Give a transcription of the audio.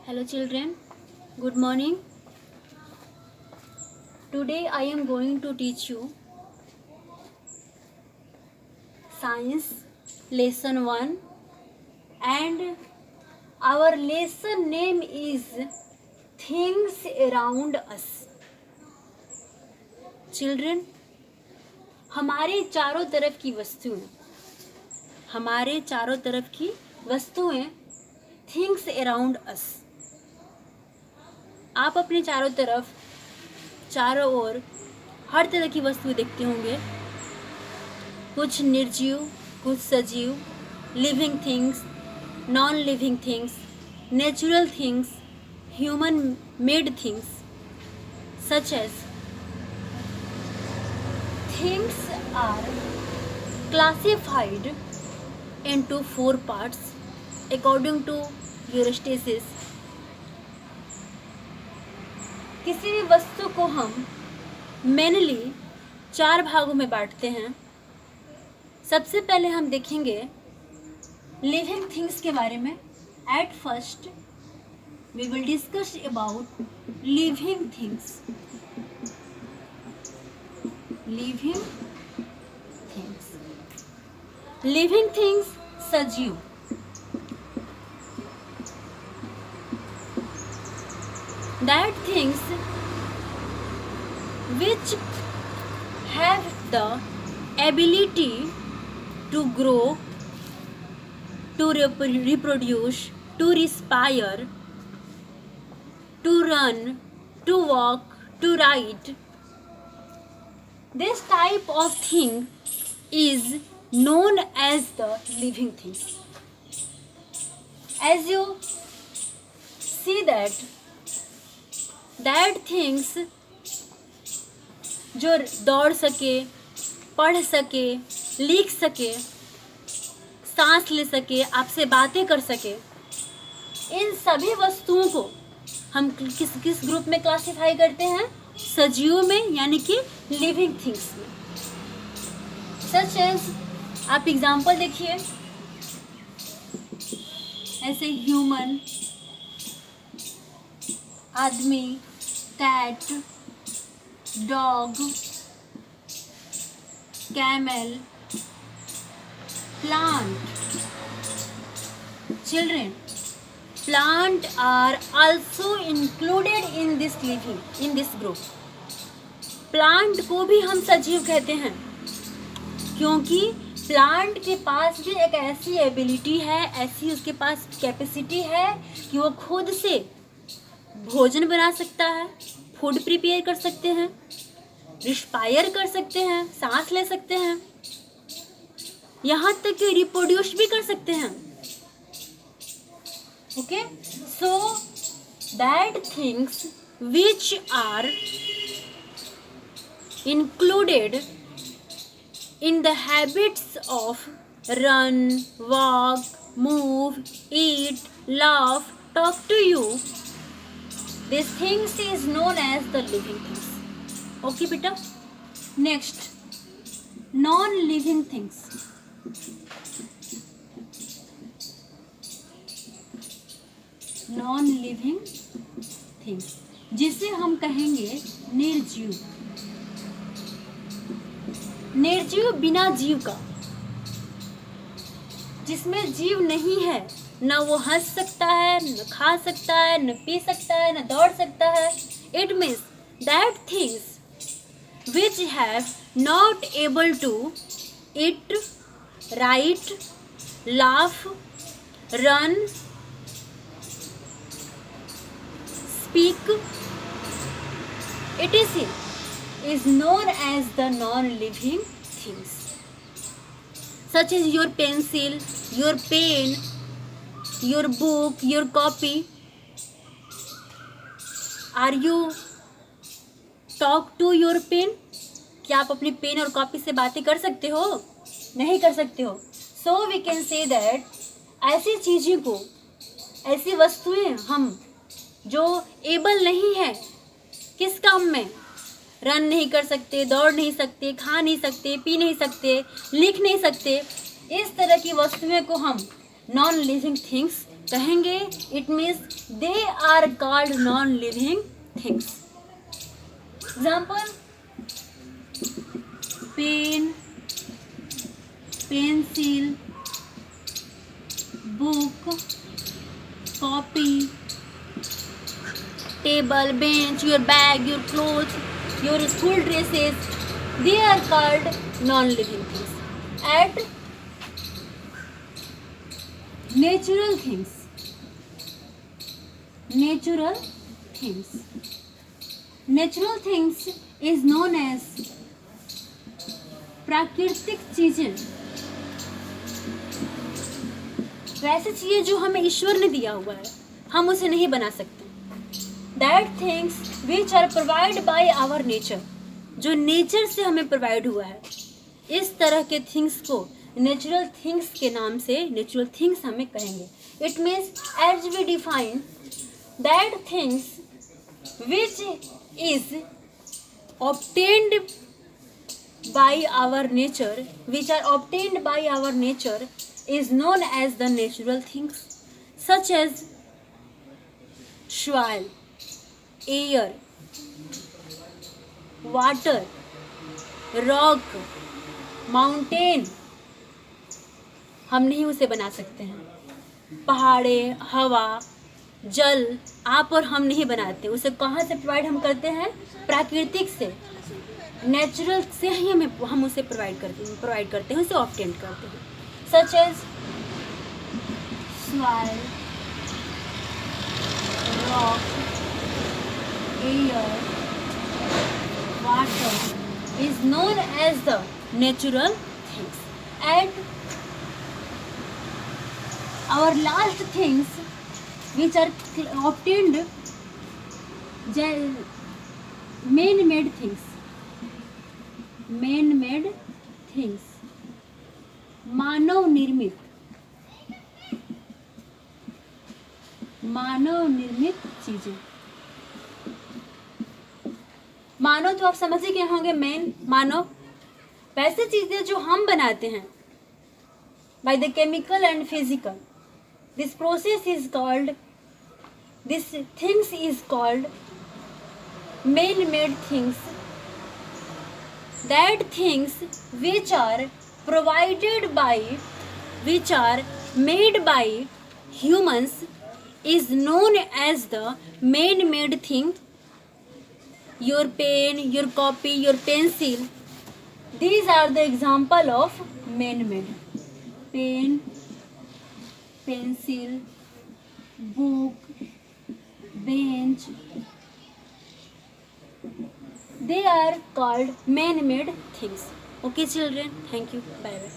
Hello children, good morning. Today I am going to teach you Science Lesson 1 and our lesson name is Things Around Us. Children, हमारे चारों तरफ की वस्तुएं things around us. आप अपने चारों ओर हर तरह की वस्तुएं देखते होंगे. कुछ निर्जीव, कुछ सजीव, living things, non living things, natural things, human made things. Such as things are classified into 4 parts according to यूरोस्टेसिस. किसी भी वस्तु को हम मेनली 4 भागों में बांटते हैं. सबसे पहले हम देखेंगे लिविंग थिंग्स के बारे में. At first we will discuss about living things. Living things सजीव. That things which have the ability to grow, to reproduce, to respire, to run, to walk, to write. This type of thing is known as the living thing. As you see that things जो दौड़ सके, पढ़ सके, लिख सके, सांस ले सके, आपसे बातें कर सके, इन सभी वस्तुओं को हम किस ग्रुप में क्लासिफाई करते हैं? सजीव में, यानी कि लिविंग थिंग्स में. सच एज आप एग्जाम्पल देखिए, ऐसे ह्यूमन, आदमी, cat, dog, camel, plant. Children, plant are also included in this group. Plant को भी हम सजीव कहते हैं क्योंकि प्लांट के पास भी एक ऐसी एबिलिटी है, ऐसी उसके पास कैपेसिटी है कि वो खुद से भोजन बना सकता है, फूड प्रिपेयर कर सकते हैं, रिस्पायर कर सकते हैं, सांस ले सकते हैं, यहाँ तक कि रिप्रोड्यूस भी कर सकते हैं. Okay, so that things which are included in the habits of run, walk, move, eat, laugh, talk to you, these things is known as the living things. Okay beta. Next, non-living things. Non-living things जिसे हम कहेंगे निर्जीव. निर्जीव बिना जीव का, जिसमें जीव नहीं है. न वो हंस सकता है, न खा सकता है, न पी सकता है, न दौड़ सकता है. It means that things which have not able to eat, write, laugh, run, speak, etc. is known as the non-living things. Such as your pencil, your pen, your book, your copy. Are you talk to your pen? क्या आप अपनी pen और copy से बातें कर सकते हो? नहीं कर सकते हो. So we can say that ऐसी चीज़ों को, ऐसी वस्तुएं हम जो एबल नहीं है किस काम में, रन नहीं कर सकते, दौड़ नहीं सकते, खा नहीं सकते, पी नहीं सकते, लिख नहीं सकते, इस तरह की वस्तुएं को हम नॉन लिविंग थिंग्स कहेंगे it means they are called non living things. Example, pen, pencil, book, copy, table, bench, your bag, your clothes, your school dresses, they are called non-living things. And natural things, natural things, natural things is known as प्राकृतिक चीजें, वैसे चीजें जो हमें ईश्वर ने दिया हुआ है, हम उसे नहीं बना सकते। That things which are provided by our nature, जो नेचर से हमें प्रोवाइड हुआ है, इस तरह के थिंग्स को नेचुरल थिंग्स के नाम से नेचुरल थिंग्स हमें कहेंगे। It means as we define that things which is obtained by our nature, which are obtained by our nature, is known as the natural things, such as soil, air, water, rock, mountain। हम नहीं उसे बना सकते हैं। पहाड़े, हवा, जल आप और हम नहीं बनाते, उसे कहाँ से प्रोवाइड हम करते हैं? प्राकृतिक से, नेचुरल से ही हम उसे प्रोवाइड करते हैं, उसे ऑब्टेन करते हैं। Such as soil, rock, air, water is known as the natural things. And our last things which are obtained, man-made things, man-made things, मानव निर्मित चीजें। मानव तो आप समझ ही गए होंगे, मेन मानव, वैसे चीजें जो हम बनाते हैं by the chemical and physical, this process is called, this things is called man made things. That things which are provided by, which are made by humans is known as the man-made thing. Your pen, your copy, your pencil, these are the example of man-made. Pen, pencil, book, bench, they are called man-made things. Okay children, thank you, bye bye.